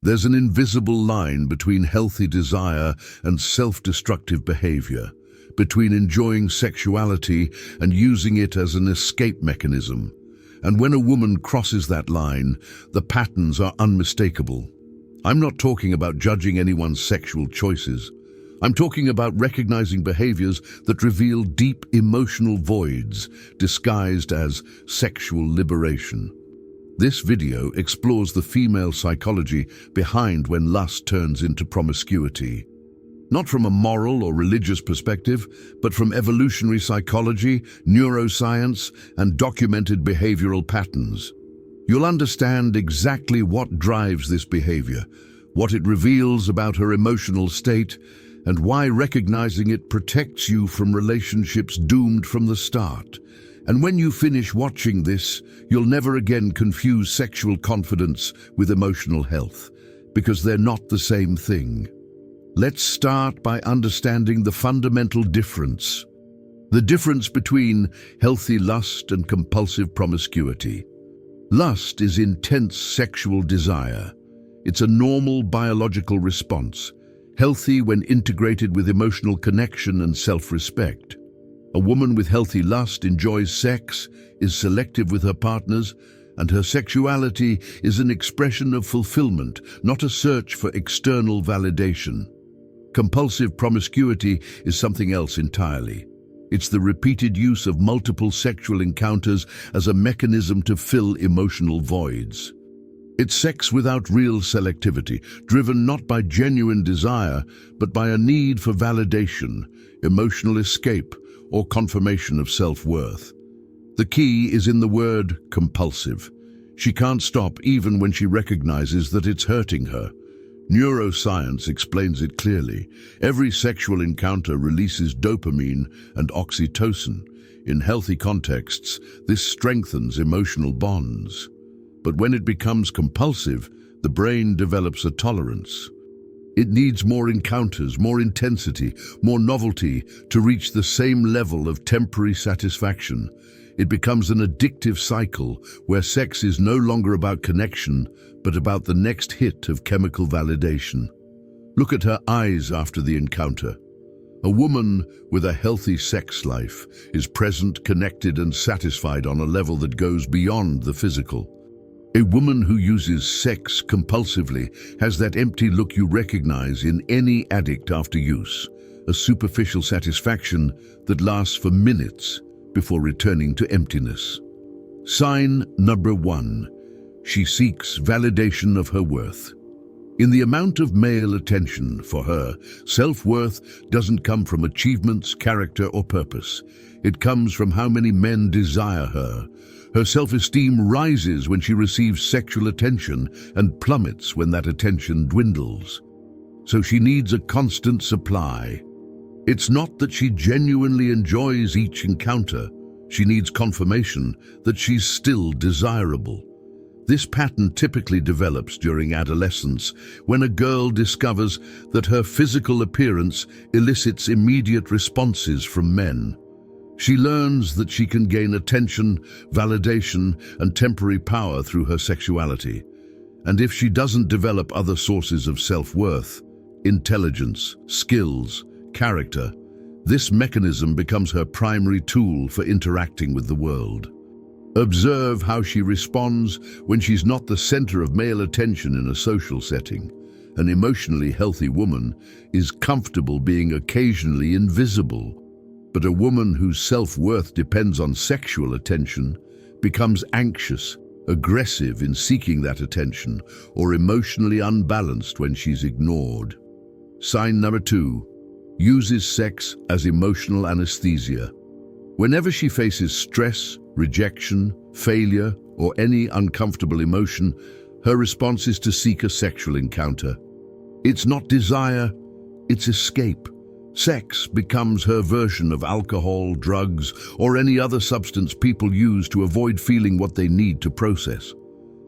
There's an invisible line between healthy desire and self-destructive behavior, between enjoying sexuality and using it as an escape mechanism. And when a woman crosses that line, the patterns are unmistakable. I'm not talking about judging anyone's sexual choices. I'm talking about recognizing behaviors that reveal deep emotional voids disguised as sexual liberation. This video explores the female psychology behind when lust turns into promiscuity. Not from a moral or religious perspective, but from evolutionary psychology, neuroscience, and documented behavioral patterns. You'll understand exactly what drives this behavior, what it reveals about her emotional state, and why recognizing it protects you from relationships doomed from the start. And when you finish watching this, you'll never again confuse sexual confidence with emotional health, because they're not the same thing. Let's start by understanding the fundamental difference. The difference between healthy lust and compulsive promiscuity. Lust is intense sexual desire. It's a normal biological response, healthy when integrated with emotional connection and self-respect. A woman with healthy lust enjoys sex, is selective with her partners, and her sexuality is an expression of fulfillment, not a search for external validation. Compulsive promiscuity is something else entirely. It's the repeated use of multiple sexual encounters as a mechanism to fill emotional voids. It's sex without real selectivity, driven not by genuine desire, but by a need for validation, emotional escape, or confirmation of self-worth. The key is in the word compulsive. She can't stop even when she recognizes that it's hurting her. Neuroscience explains it clearly. Every sexual encounter releases dopamine and oxytocin. In healthy contexts, this strengthens emotional bonds. But when it becomes compulsive, the brain develops a tolerance. It needs more encounters, more intensity, more novelty to reach the same level of temporary satisfaction. It becomes an addictive cycle where sex is no longer about connection, but about the next hit of chemical validation. Look at her eyes after the encounter. A woman with a healthy sex life is present, connected, and satisfied on a level that goes beyond the physical. A woman who uses sex compulsively has that empty look you recognize in any addict after use, a superficial satisfaction that lasts for minutes before returning to emptiness. Sign number 1. She seeks validation of her worth. In the amount of male attention for her, self-worth doesn't come from achievements, character, or purpose. It comes from how many men desire her. Her self-esteem rises when she receives sexual attention and plummets when that attention dwindles. So she needs a constant supply. It's not that she genuinely enjoys each encounter. She needs confirmation that she's still desirable. This pattern typically develops during adolescence, when a girl discovers that her physical appearance elicits immediate responses from men. She learns that she can gain attention, validation, and temporary power through her sexuality. And if she doesn't develop other sources of self-worth, intelligence, skills, character, this mechanism becomes her primary tool for interacting with the world. Observe how she responds when she's not the center of male attention in a social setting. An emotionally healthy woman is comfortable being occasionally invisible. But a woman whose self-worth depends on sexual attention becomes anxious, aggressive in seeking that attention, or emotionally unbalanced when she's ignored. Sign number 2. Uses sex as emotional anesthesia. Whenever she faces stress, rejection, failure, or any uncomfortable emotion, her response is to seek a sexual encounter. It's not desire, it's escape. Sex becomes her version of alcohol, drugs, or any other substance people use to avoid feeling what they need to process.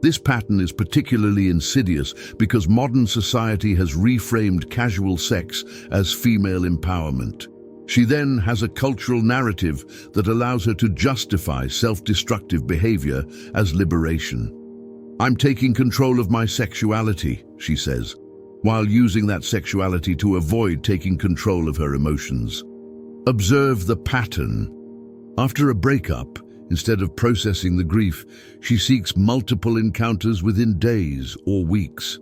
This pattern is particularly insidious because modern society has reframed casual sex as female empowerment. She then has a cultural narrative that allows her to justify self-destructive behavior as liberation. "I'm taking control of my sexuality," she says, while using that sexuality to avoid taking control of her emotions. Observe the pattern. After a breakup, instead of processing the grief, she seeks multiple encounters within days or weeks.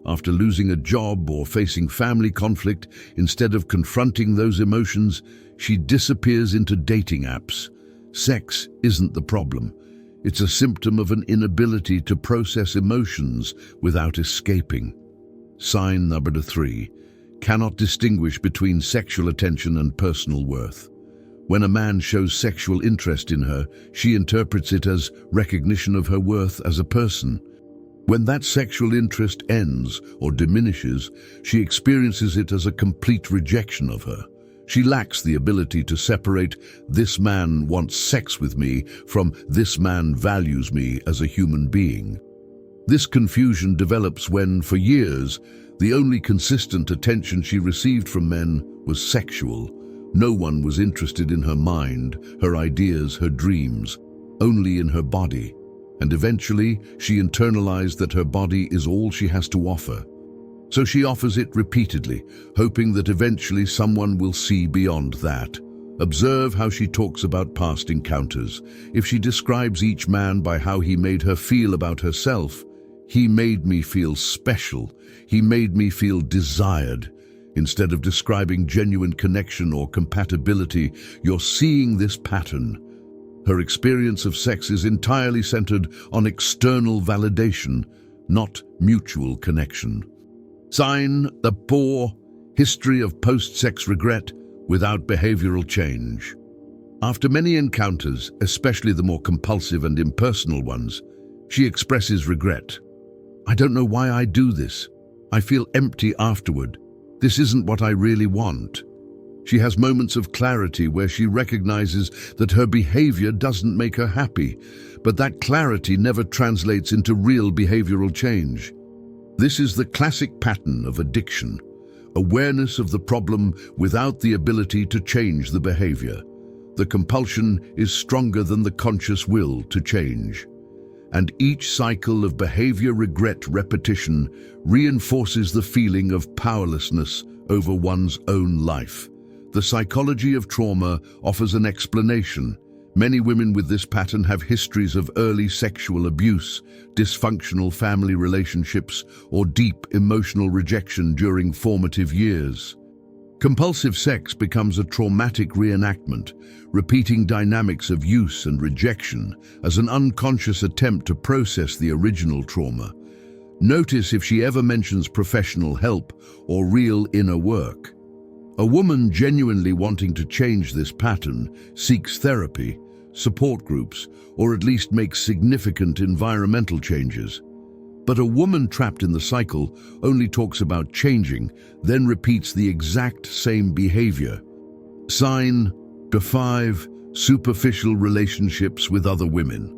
After losing a job or facing family conflict, instead of confronting those emotions, she disappears into dating apps. Sex isn't the problem. It's a symptom of an inability to process emotions without escaping. Sign number 3. Cannot distinguish between sexual attention and personal worth. When a man shows sexual interest in her, she interprets it as recognition of her worth as a person. When that sexual interest ends or diminishes, she experiences it as a complete rejection of her. She lacks the ability to separate "this man wants sex with me" from "this man values me as a human being." This confusion develops when, for years, the only consistent attention she received from men was sexual. No one was interested in her mind, her ideas, her dreams, only in her body. And eventually, she internalized that her body is all she has to offer. So she offers it repeatedly, hoping that eventually someone will see beyond that. Observe how she talks about past encounters. If she describes each man by how he made her feel about herself, "He made me feel special. He made me feel desired." Instead of describing genuine connection or compatibility, you're seeing this pattern. Her experience of sex is entirely centered on external validation, not mutual connection. Sign the poor history of post-sex regret without behavioral change. After many encounters, especially the more compulsive and impersonal ones, she expresses regret. "I don't know why I do this. I feel empty afterward. This isn't what I really want." She has moments of clarity where she recognizes that her behavior doesn't make her happy, but that clarity never translates into real behavioral change. This is the classic pattern of addiction: awareness of the problem without the ability to change the behavior. The compulsion is stronger than the conscious will to change. And each cycle of behavior regret repetition reinforces the feeling of powerlessness over one's own life. The psychology of trauma offers an explanation. Many women with this pattern have histories of early sexual abuse, dysfunctional family relationships, or deep emotional rejection during formative years. Compulsive sex becomes a traumatic reenactment, repeating dynamics of use and rejection as an unconscious attempt to process the original trauma. Notice if she ever mentions professional help or real inner work. A woman genuinely wanting to change this pattern seeks therapy, support groups, or at least makes significant environmental changes. But a woman trapped in the cycle only talks about changing, then repeats the exact same behavior. Sign number 5, superficial relationships with other women.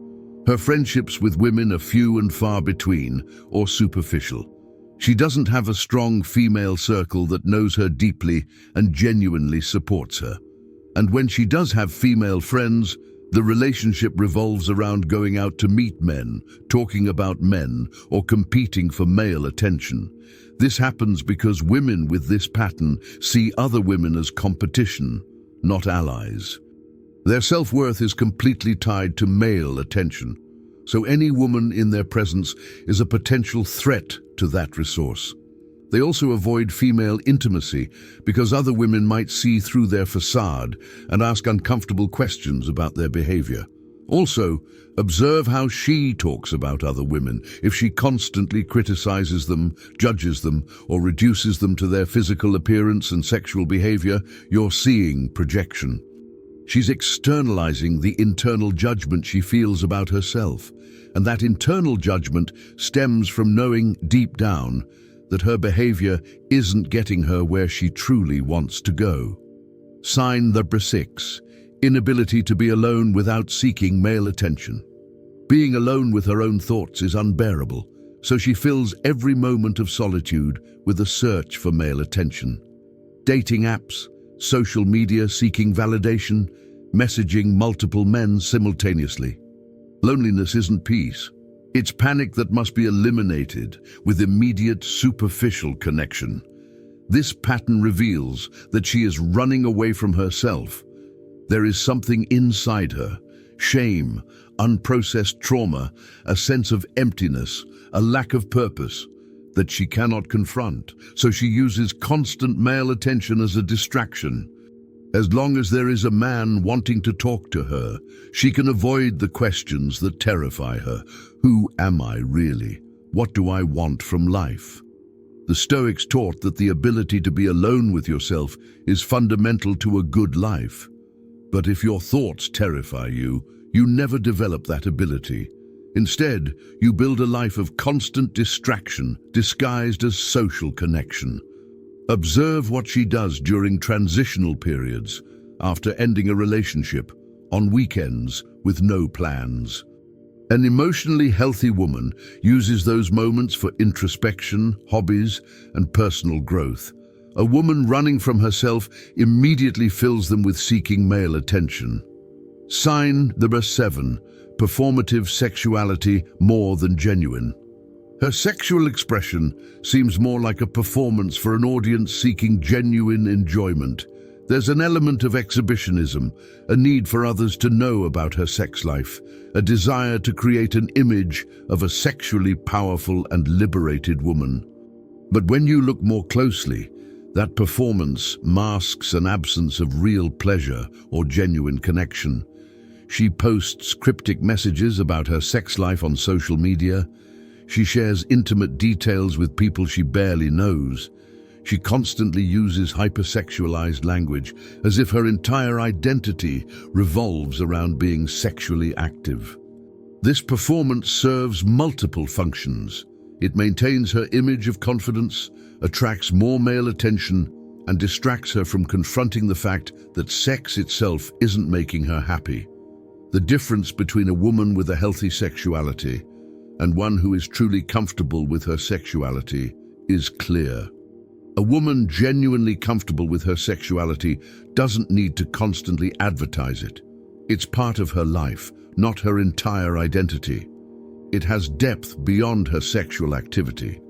Her friendships with women are few and far between, or superficial. She doesn't have a strong female circle that knows her deeply and genuinely supports her. And when she does have female friends, the relationship revolves around going out to meet men, talking about men, or competing for male attention. This happens because women with this pattern see other women as competition, not allies. Their self-worth is completely tied to male attention, so any woman in their presence is a potential threat to that resource. They also avoid female intimacy because other women might see through their facade and ask uncomfortable questions about their behavior. Also, observe how she talks about other women. If she constantly criticizes them, judges them, or reduces them to their physical appearance and sexual behavior, you're seeing projection. She's externalizing the internal judgment she feels about herself, and that internal judgment stems from knowing deep down that her behavior isn't getting her where she truly wants to go. Sign number 6, inability to be alone without seeking male attention. Being alone with her own thoughts is unbearable, so she fills every moment of solitude with a search for male attention. Dating apps, social media seeking validation, messaging multiple men simultaneously. Loneliness isn't peace. It's panic that must be eliminated with immediate superficial connection. This pattern reveals that she is running away from herself. There is something inside her: shame, unprocessed trauma, a sense of emptiness, a lack of purpose that she cannot confront, so she uses constant male attention as a distraction. As long as there is a man wanting to talk to her, she can avoid the questions that terrify her. Who am I really? What do I want from life? The Stoics taught that the ability to be alone with yourself is fundamental to a good life. But if your thoughts terrify you, you never develop that ability. Instead, you build a life of constant distraction disguised as social connection. Observe what she does during transitional periods, after ending a relationship, on weekends, with no plans. An emotionally healthy woman uses those moments for introspection, hobbies, and personal growth. A woman running from herself immediately fills them with seeking male attention. Sign number 7, performative sexuality more than genuine. Her sexual expression seems more like a performance for an audience seeking genuine enjoyment. There's an element of exhibitionism, a need for others to know about her sex life, a desire to create an image of a sexually powerful and liberated woman. But when you look more closely, that performance masks an absence of real pleasure or genuine connection. She posts cryptic messages about her sex life on social media. She shares intimate details with people she barely knows. She constantly uses hypersexualized language, as if her entire identity revolves around being sexually active. This performance serves multiple functions. It maintains her image of confidence, attracts more male attention, and distracts her from confronting the fact that sex itself isn't making her happy. The difference between a woman with a healthy sexuality and one who is truly comfortable with her sexuality is clear. A woman genuinely comfortable with her sexuality doesn't need to constantly advertise it. It's part of her life, not her entire identity. It has depth beyond her sexual activity.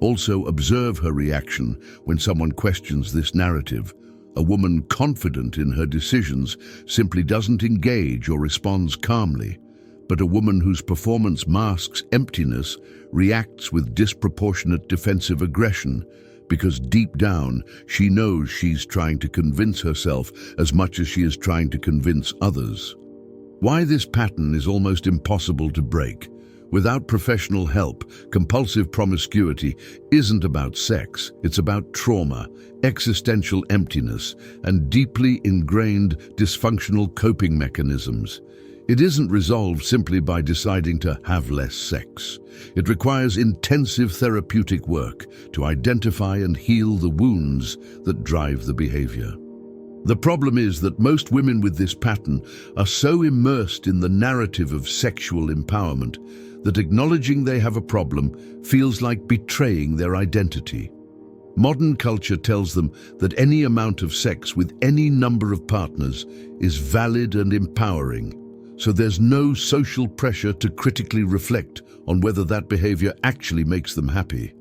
Also, observe her reaction when someone questions this narrative. A woman confident in her decisions simply doesn't engage or responds calmly. But a woman whose performance masks emptiness reacts with disproportionate defensive aggression, because deep down she knows she's trying to convince herself as much as she is trying to convince others. Why this pattern is almost impossible to break. Without professional help, compulsive promiscuity isn't about sex, it's about trauma, existential emptiness, and deeply ingrained dysfunctional coping mechanisms. It isn't resolved simply by deciding to have less sex. It requires intensive therapeutic work to identify and heal the wounds that drive the behavior. The problem is that most women with this pattern are so immersed in the narrative of sexual empowerment that acknowledging they have a problem feels like betraying their identity. Modern culture tells them that any amount of sex with any number of partners is valid and empowering. So there's no social pressure to critically reflect on whether that behavior actually makes them happy.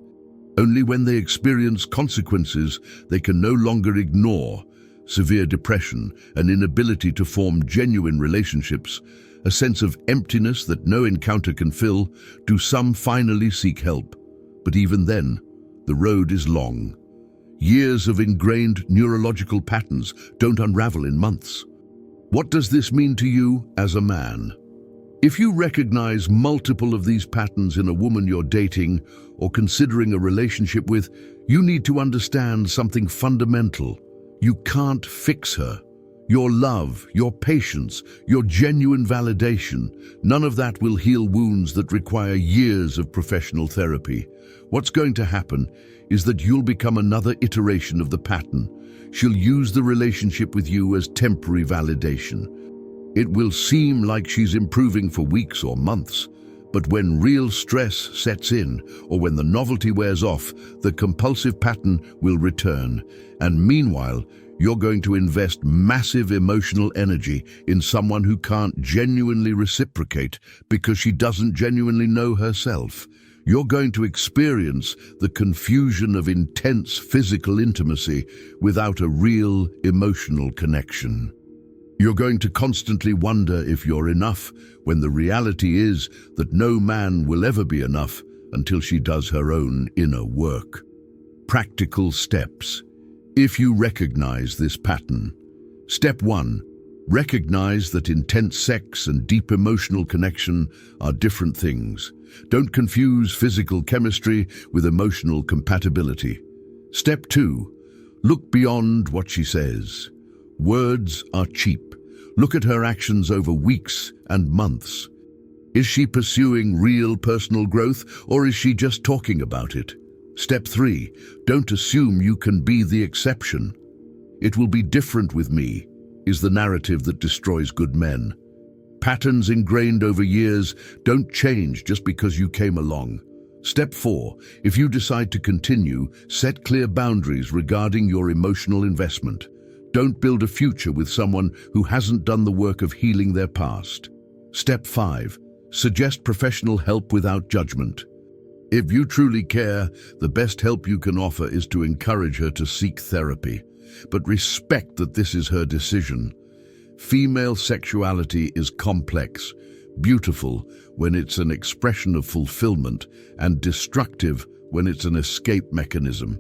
Only when they experience consequences, they can no longer ignore severe depression, an inability to form genuine relationships, a sense of emptiness that no encounter can fill, do some finally seek help. But even then, the road is long. Years of ingrained neurological patterns don't unravel in months. What does this mean to you as a man? If you recognize multiple of these patterns in a woman you're dating or considering a relationship with, you need to understand something fundamental. You can't fix her. Your love, your patience, your genuine validation, none of that will heal wounds that require years of professional therapy. What's going to happen is that you'll become another iteration of the pattern. She'll use the relationship with you as temporary validation. It will seem like she's improving for weeks or months, but when real stress sets in, or when the novelty wears off, the compulsive pattern will return. And meanwhile, You're going to invest massive emotional energy in someone who can't genuinely reciprocate because she doesn't genuinely know herself. You're going to experience the confusion of intense physical intimacy without a real emotional connection. You're going to constantly wonder if you're enough, when the reality is that no man will ever be enough until she does her own inner work. Practical steps. If you recognize this pattern. Step 1. Recognize that intense sex and deep emotional connection are different things. Don't confuse physical chemistry with emotional compatibility. Step 2. Look beyond what she says. Words are cheap. Look at her actions over weeks and months. Is she pursuing real personal growth, or is she just talking about it? Step 3. Don't assume you can be the exception. It will be different with me, is the narrative that destroys good men. Patterns ingrained over years don't change just because you came along. Step 4. If you decide to continue, set clear boundaries regarding your emotional investment. Don't build a future with someone who hasn't done the work of healing their past. Step 5. Suggest professional help without judgment. If you truly care, the best help you can offer is to encourage her to seek therapy, but respect that this is her decision. Female sexuality is complex, beautiful when it's an expression of fulfillment, and destructive when it's an escape mechanism.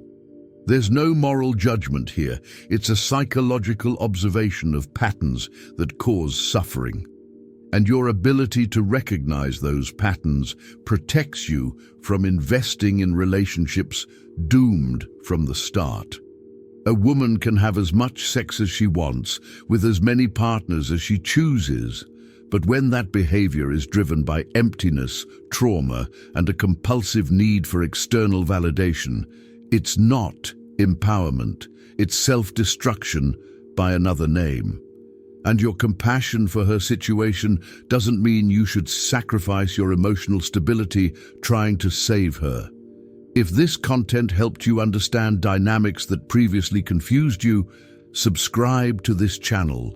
There's no moral judgment here. It's a psychological observation of patterns that cause suffering. And your ability to recognize those patterns protects you from investing in relationships doomed from the start. A woman can have as much sex as she wants, with as many partners as she chooses, but when that behavior is driven by emptiness, trauma, and a compulsive need for external validation, it's not empowerment, it's self-destruction by another name. And your compassion for her situation doesn't mean you should sacrifice your emotional stability trying to save her. If this content helped you understand dynamics that previously confused you, subscribe to this channel.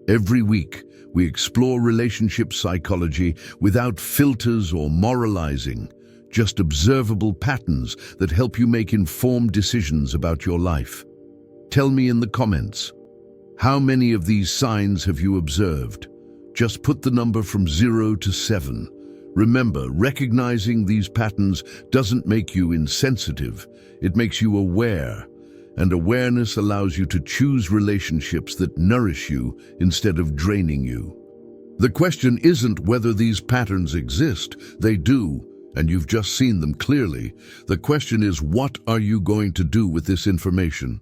Every week, we explore relationship psychology without filters or moralizing, just observable patterns that help you make informed decisions about your life. Tell me in the comments, how many of these signs have you observed? Just put the number from 0 to 7. Remember, recognizing these patterns doesn't make you insensitive. It makes you aware, and awareness allows you to choose relationships that nourish you instead of draining you. The question isn't whether these patterns exist. They do, and you've just seen them clearly. The question is, what are you going to do with this information?